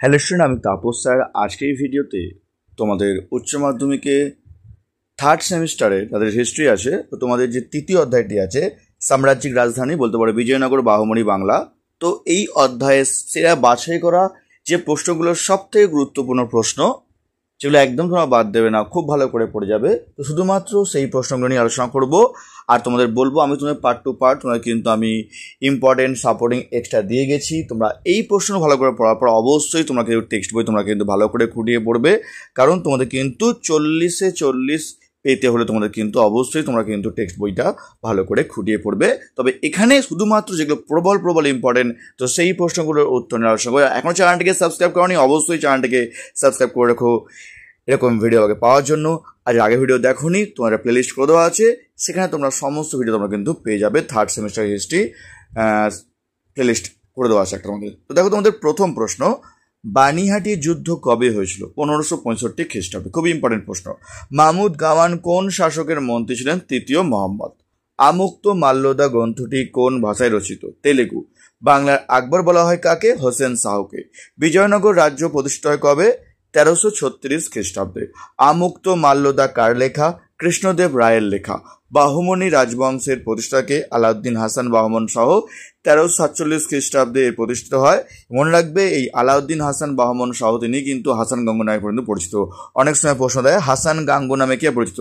Hello student, আমি Tapas sir. আজকের এই ভিডিওতে তোমাদের উচ্চ মাধ্যমিকে থার্ড সেমিস্টারে তাদের হিস্ট্রি আছে, তো তোমাদের যে তৃতীয় অধ্যায়টি আছে সাম্রাজ্যিক রাজধানী, বলতে পারো বিজয়নগর, বাহুমণি, বাংলা। তো এই অধ্যায়ে সেরা বাছাই করা যে প্রশ্নগুলোর সব থেকে গুরুত্বপূর্ণ প্রশ্ন, যেগুলো একদম তোমরা বাদ দেবে না, খুব ভালো করে পড়ে যাবে, তো শুধুমাত্র সেই প্রশ্নগুলো নিয়ে আলোচনা করব। আর তোমাদের বলবো, আমি তোমাদের পার্ট টু পার্ট তোমাদের কিন্তু আমি ইম্পর্টেন্ট সাপোর্টিং এক্সট্রা দিয়ে গেছি। তোমরা এই প্রশ্ন ভালো করে পড়ার পর অবশ্যই তোমরা কিন্তু টেক্সট বই তোমরা কিন্তু ভালো করে খুঁটিয়ে পড়বে, কারণ তোমাদের কিন্তু 40-এ 40 পেতে হলে তোমাদের কিন্তু অবশ্যই তোমরা কিন্তু টেক্সট বইটা ভালো করে খুঁটিয়ে পড়বে। তবে এখানে শুধুমাত্র যেগুলো প্রবল ইম্পর্টেন্ট, তো সেই প্রশ্নগুলোর উত্তর নিয়ে আলোচনা করবো। এখনও চ্যানেলটিকে সাবস্ক্রাইব করোনি, অবশ্যই চ্যানেলটিকে সাবস্ক্রাইব করে রাখো এরকম ভিডিও আগে পাওয়ার জন্য। আর আগে ভিডিও দেখোনি, তোমার প্লেলিস্ট করে দেওয়া আছে, সেখানে তোমরা সমস্ত ভিডিও তোমরা কিন্তু পেয়ে যাবে। থার্ড সেমিস্টার হিস্ট্রি প্লেলিস্ট করে দেওয়া আছে একটা তোমাদের। তো দেখো, তোমাদের প্রথম প্রশ্ন, বানিহাটি যুদ্ধ কবে হয়েছিল? 1565 খ্রিস্টাব্দে। খুবই ইম্পর্টেন্ট প্রশ্ন। মাহমুদ গাওয়ান কোন শাসকের মন্ত্রী ছিলেন? তৃতীয় মোহাম্মদ। আমুক্ত মাল্যদা গ্রন্থটি কোন ভাষায় রচিত? তেলেগু। বাংলার আকবর বলা হয় কাকে? হোসেন শাহকে। বিজয়নগর রাজ্য প্রতিষ্ঠিত হয় কবে? 1336 খ্রিস্টাব্দে। আমুক্ত মাল্যদা কার লেখা? কৃষ্ণদেব রায়ের লেখা। বাহুমণি রাজবংশের প্রতিষ্ঠাকে? আলাউদ্দিন হাসান বাহমন সহ 1347 খ্রিস্টাব্দে এর প্রতিষ্ঠিত হয়। মনে রাখবে, এই আলাউদ্দিন হাসান বাহমন সহ তিনি কিন্তু হাসান গাঙ্গু নামে পর্যন্ত পরিচিত। অনেক সময় প্রশ্ন দেয় হাসান গাঙ্গু নামে কে পরিচিত?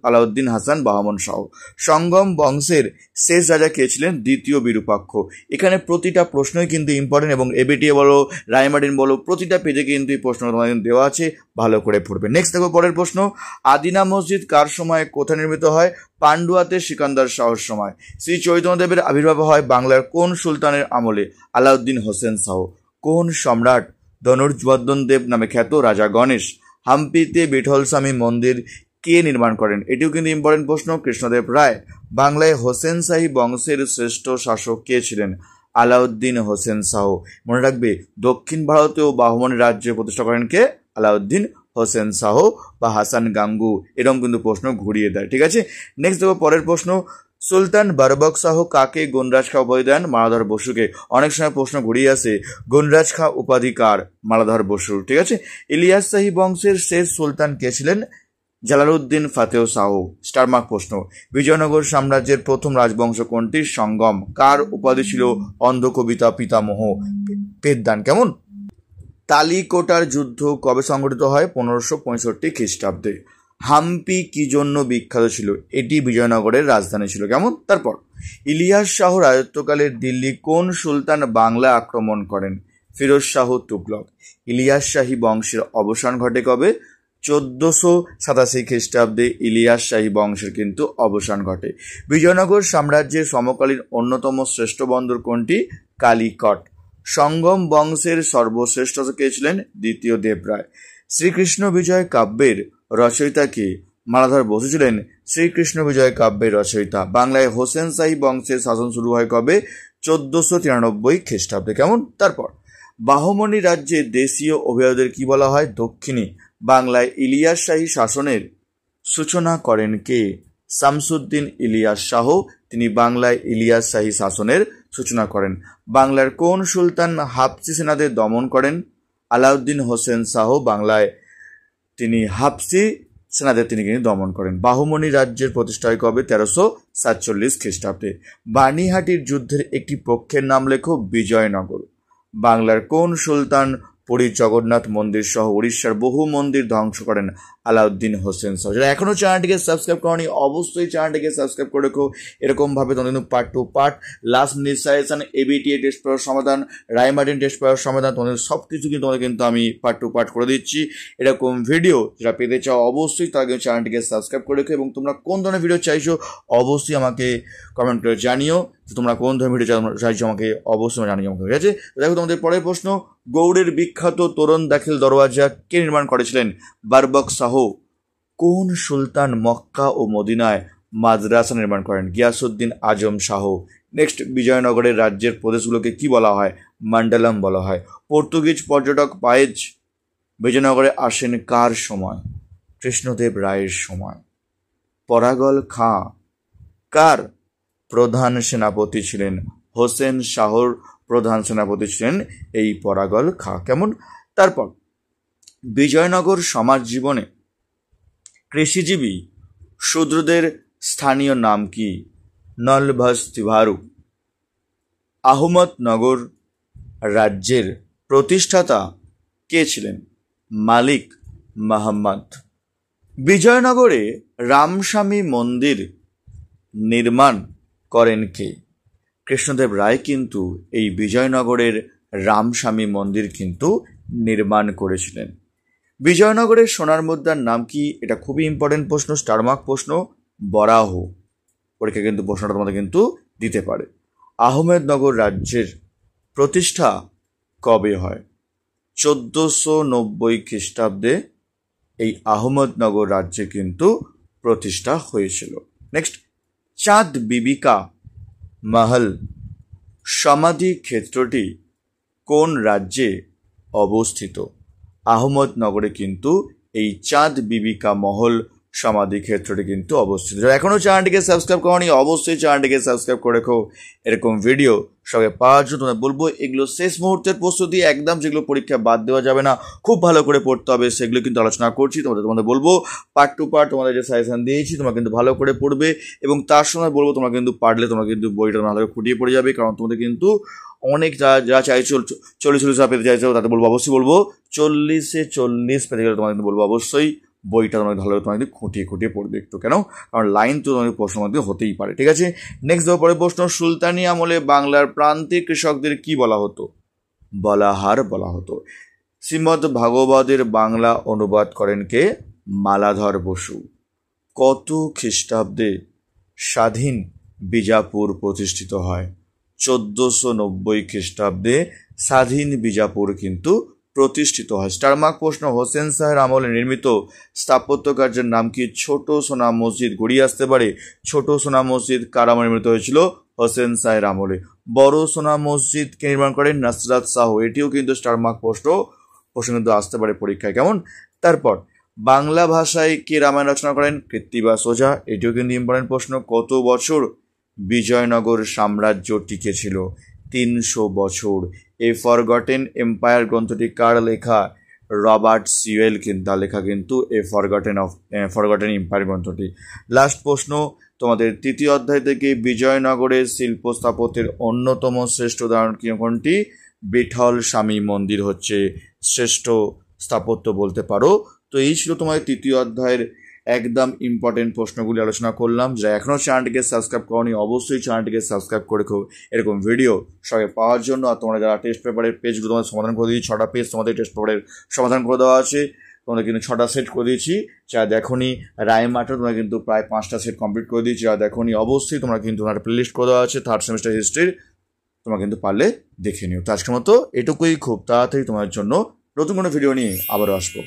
আলাউদ্দিন হাসান বাহমন সহ। সঙ্গম বংশের শেষ রাজা কে ছিলেন? দ্বিতীয় বিরূপাক্ষ। এখানে প্রতিটা প্রশ্নই কিন্তু ইম্পর্টেন্ট, এবং এবিটিএ বলো, রায়মার্টিন বলো, প্রতিটা পেজে কিন্তু এই প্রশ্ন তোমাদের দেওয়া আছে, ভালো করে পড়বে। নেক্সট দেখো পরের প্রশ্ন, আদিনা মসজিদ কার সময় কোথায় নির্মিত হয়? পান্ডুয়াতে সিকান্দার শাহর সময়। শ্রী চৈতন্যদেবের আবির্ভাব হয় বাংলার কোন সুলতানের আমলে? আলাউদ্দিন হোসেন শাহ। কোন সম্রাট ধনুর্জবর্ধন দেব নামে খ্যাত? রাজা গণেশ। হাম্পিতে বিঠলস্বামী মন্দির কে নির্মাণ করেন? এটিও কিন্তু ইম্পর্টেন্ট প্রশ্ন। কৃষ্ণদেব রায়। বাংলায় হোসেন শাহী বংশের শ্রেষ্ঠ শাসক কে ছিলেন? আলাউদ্দিন হোসেন শাহ। মনে রাখবে, দক্ষিণ ভারতেও বাহমনি রাজ্য প্রতিষ্ঠা করেন কে? আলাউদ্দিন হোসেন শাহ বা হাসান গাঙ্গু। এরকম কিন্তু প্রশ্ন ঘুরিয়ে দেয়, ঠিক আছে। নেক্সট দেখো পরের প্রশ্ন, সুলতান বারবক শাহ কাকে গণরাজ খা উপাধি দেন? মালাধর বসুকে। অনেক সময় প্রশ্ন ঘুরিয়ে আসে, গণরাজ খা উপাধি কার? মালাধর বসুর, ঠিক আছে। ইলিয়াস শাহী বংশের শেষ সুলতান কে ছিলেন? Jalaluddin Fatih Shah. স্টারমার্ক প্রশ্ন, বিজয়নগর সাম্রাজ্যের প্রথম রাজবংশ কোনটি? সঙ্গম। কার উপাধি ছিল অন্ধ কবিতা পিতামহ? পেদ্দান। কেমন? তালিকোটার যুদ্ধ কবে সংঘটিত হয়? 1565 খ্রিস্টাব্দে। হাম্পি কি জন্য বিখ্যাত ছিল? এটি বিজয়নগরের রাজধানী ছিল। কেমন? তারপর, ইলিয়াস শাহ রাজত্বকালে দিল্লি কোন সুলতান বাংলা আক্রমণ করেন? ফিরোজ শাহ তুগলক। ইলিয়াস শাহী বংশের অবসান ঘটে কবে? 1487 খ্রিস্টাব্দে ইলিয়াস শাহী বংশের কিন্তু অবসান ঘটে। বিজয়নগর সাম্রাজ্যের সমকালীন অন্যতম শ্রেষ্ঠ বন্দর কোনটি? কালিকট। সঙ্গম বংশের সর্বশ্রেষ্ঠ কে ছিলেন? দ্বিতীয় দেবরায়। শ্রীকৃষ্ণ বিজয় কাব্যের রচয়িতা কে? মালাধর বসু ছিলেন শ্রীকৃষ্ণ বিজয় কাব্যের রচয়িতা। বাংলায় হোসেন শাহী বংশের শাসন শুরু হয় কবে? 1493 খ্রিস্টাব্দে। কেমন? তারপর, বাহুমণি রাজ্যে দেশীয় অভিজাতদের কি বলা হয়? দক্ষিণী। বাংলায় ইলিয়াস শাহী শাসনের সূচনা করেন কে? শামসুদ্দিন ইলিয়াস শাহ। তিনি বাংলায় ইলিয়াস শাহী শাসনের সূচনা করেন। বাংলার কোন সুলতান হাফসি সেনাদের দমন করেন? আলাউদ্দিন হোসেন শাহ। বাংলায় তিনি হাফসি সেনাদের তিনি কিন্তু দমন করেন। বাহুমণি রাজ্যের প্রতিষ্ঠা হয় কবে? 1347 খ্রিস্টাব্দে। বানিহাটির যুদ্ধের একটি পক্ষের নাম লেখো। বিজয়নগর। বাংলার কোন সুলতান পুরী জগন্নাথ মন্দির সহ উড়িষ্যার বহু মন্দির ধ্বংস করেন? আলাউদ্দিন হোসেন শাহ। যারা এখনো চ্যানেলটিকে সাবস্ক্রাইব করনি, অবশ্যই চ্যানেলটিকে সাবস্ক্রাইব করে রেখো। এরকমভাবে তোমাদের কিন্তু part two part, last minute suggestion, ABTA test paper সমাধান, রায়মার্টিন টেস্ট পেপার সমাধান, তোমাদের সব কিছু কিন্তু তোমাদের কিন্তু আমি পার্ট টু পার্ট করে দিচ্ছি। এরকম ভিডিও যারা পেতে চাও অবশ্যই তারা কিন্তু চ্যানেলটিকে সাবস্ক্রাইব করে রেখো, এবং তোমরা কোন ধরনের ভিডিও চাইছো অবশ্যই আমাকে কমেন্ট করে জানিও। তোমরা কোন ধরনের ভিডিও চাইছো আমাকে অবশ্যই জানিও, ঠিক আছে। দেখো তোমাদের পরের প্রশ্ন, গৌড়ের বিখ্যাত তোরণ দাখিল দরওয়াজা কে নির্মাণ করেছিলেন? বারবক শাহ। কোন সুলতান মক্কা ও মদিনায় মাদ্রাসা নির্মাণ করেন? গিয়াসউদ্দিন আজম শাহ। নেক্সট, বিজয়নগরের রাজ্যের প্রদেশগুলোকে কি বলা হয়? মান্ডালাম বলা হয়। পর্তুগিজ পর্যটক পায়েজ বিজয়নগরে আসেন কার সময়? কৃষ্ণদেব রায়ের সময়। পরাগল খাঁ কার প্রধান সেনাপতি ছিলেন? হোসেন শাহর প্রধান সেনাপতি ছিলেন এই পরাগল খাঁ। কেমন? তারপর বিজয়নগর সমাজ জীবনে কৃষিজীবী শূদ্রদের স্থানীয় নাম কি? নলভস্তিভারু। আহমদনগর রাজ্যের প্রতিষ্ঠাতা কে ছিলেন? মালিক মুহাম্মদ। বিজয়নগরে রামস্বামী মন্দির নির্মাণ করেন কে? কৃষ্ণদেব রায় কিন্তু এই বিজয়নগরের রামস্বামী মন্দির কিন্তু নির্মাণ করেছিলেন। বিজয়নগরের সোনার মুদ্রার নাম কি? এটা খুবই ইম্পর্টেন্ট প্রশ্ন, স্টারমার্ক প্রশ্ন। বরাহ। পরীক্ষা কিন্তু প্রশ্নটা তোমাদের কিন্তু দিতে পারে। আহমেদনগর রাজ্যের প্রতিষ্ঠা কবে হয়? 1490 খ্রিস্টাব্দে এই আহমদনগর রাজ্যে কিন্তু প্রতিষ্ঠা হয়েছিল। নেক্সট, চাঁদ বিবিকা মহল সমাধি ক্ষেত্রটি কোন রাজ্যে অবস্থিত? আহমদনগরে কিন্তু এই চাঁদ বিবিকা মহল সমাধি ক্ষেত্রটি কিন্তু অবস্থিত। যারা এখনও চ্যানেলটিকে সাবস্ক্রাইব করনি অবশ্যই চ্যানেলটিকে সাবস্ক্রাইব করে রেখো এরকম ভিডিও সবাই পাওয়ার জন্য। তোমাদের বলবো এগুলো শেষ মুহূর্তের প্রস্তুতি, একদম যেগুলো পরীক্ষা বাদ দেওয়া যাবে না, খুব ভালো করে পড়তে হবে, সেগুলো কিন্তু আলোচনা করছি। তোমাদের বলবো পার্ট টু পার্ট তোমাদের যে সাজেশন দিয়েছি তোমরা কিন্তু ভালো করে পড়বে, এবং তার সময় বলবো তোমরা কিন্তু পারলে তোমরা কিন্তু বইটা ভালো করে খুঁটিয়ে পড়ে যাবে। কারণ তোমাদের কিন্তু অনেক যা চাইছো 40 পেতে চাইছো তাতে বলবো অবশ্যই বলবো 40-40 পেতে গেলে তোমাদের কিন্তু বলবো অবশ্যই বইটা তোমাদের ভালো তোমাদের খুঁটিয়ে পড়বে একটু। কেন? কারণ লাইন তো তোমাদের প্রশ্ন মধ্যে হতেই পারে। ঠিক আছে, নেক্সট দেওয়ার পরে প্রশ্ন, সুলতানি আমলে বাংলার প্রান্তিক কৃষকদের কি বলা হতো? বলাহার বলা হতো। শ্রীমদ্ ভাগবতের বাংলা অনুবাদ করেন কে? মালাধর বসু। কত খ্রিস্টাব্দে স্বাধীন বিজাপুর প্রতিষ্ঠিত হয়? 1490 খ্রিস্টাব্দে স্বাধীন বিজাপুর কিন্তু প্রতিষ্ঠিত হয়। স্টারমার্ক প্রশ্ন, হোসেন শাহের আমলে নির্মিত স্থাপত্য কার্যের নাম কি? ছোট সোনা মসজিদ। গড়িয়ে আসতে পারে ছোট সোনা মসজিদ কার আমলে নির্মিত হয়েছিল? হোসেন শাহের আমলে। বড় সোনা মসজিদ কে নির্মাণ করেন? নাসরাত শাহ। এটিও কিন্তু স্টারমার্ক প্রশ্ন কিন্তু আসতে পারে পরীক্ষায়। কেমন? তারপর বাংলা ভাষায় কে রামায়ণ রচনা করেন? কৃত্তিবাস ওঝা। এটিও কিন্তু ইম্পর্টেন্ট প্রশ্ন। কত বছর বিজয়নগর সাম্রাজ্য টিকে ছিল? 300 বছর। এ ফরগটেন এম্পায়ার গ্রন্থটি কার লেখা? রবার্ট সিওয়েল কিন্তু লেখা কিন্তু এ ফরগটেন এম্পায়ার গ্রন্থটি। লাস্ট প্রশ্ন তোমাদের তৃতীয় অধ্যায় থেকে, বিজয়নগরের শিল্প স্থাপত্যের অন্যতম শ্রেষ্ঠ উদাহরণ কোনটি? বিঠল স্বামী মন্দির হচ্ছে শ্রেষ্ঠ স্থাপত্য বলতে পারো। তো এই ছিল তোমাদের তৃতীয় অধ্যায়ের একদম ইম্পর্টেন্ট প্রশ্নগুলি আলোচনা করলাম। যারা এখনও চ্যানেলটিকে সাবস্ক্রাইব করনি অবশ্যই চ্যানেলটিকে সাবস্ক্রাইব করে এরকম ভিডিও সবাই পাওয়ার জন্য। আর তোমরা যারা টেস্ট পেপারের পেজগুলো তোমাদের সমাধান করে দিয়েছি, 6টা পেজ তোমাদের টেস্ট পেপারের সমাধান করে দেওয়া আছে। তোমাদের কিন্তু 6টা সেট করে দিয়েছি। যারা দেখোনি রায়মাটা তোমরা কিন্তু প্রায় 5টা সেট কমপ্লিট করে দিয়েছি। যারা দেখোনি অবশ্যই তোমরা কিন্তু তোমার প্লেলিস্ট করে দেওয়া আছে থার্ড সেমিস্টার হিস্ট্রির, তোমরা কিন্তু পারলে দেখে নিও। তো আজকের মতো এটুকুই, খুব তাড়াতাড়ি তোমার জন্য নতুন কোনো ভিডিও নিয়ে আবারও আসবো।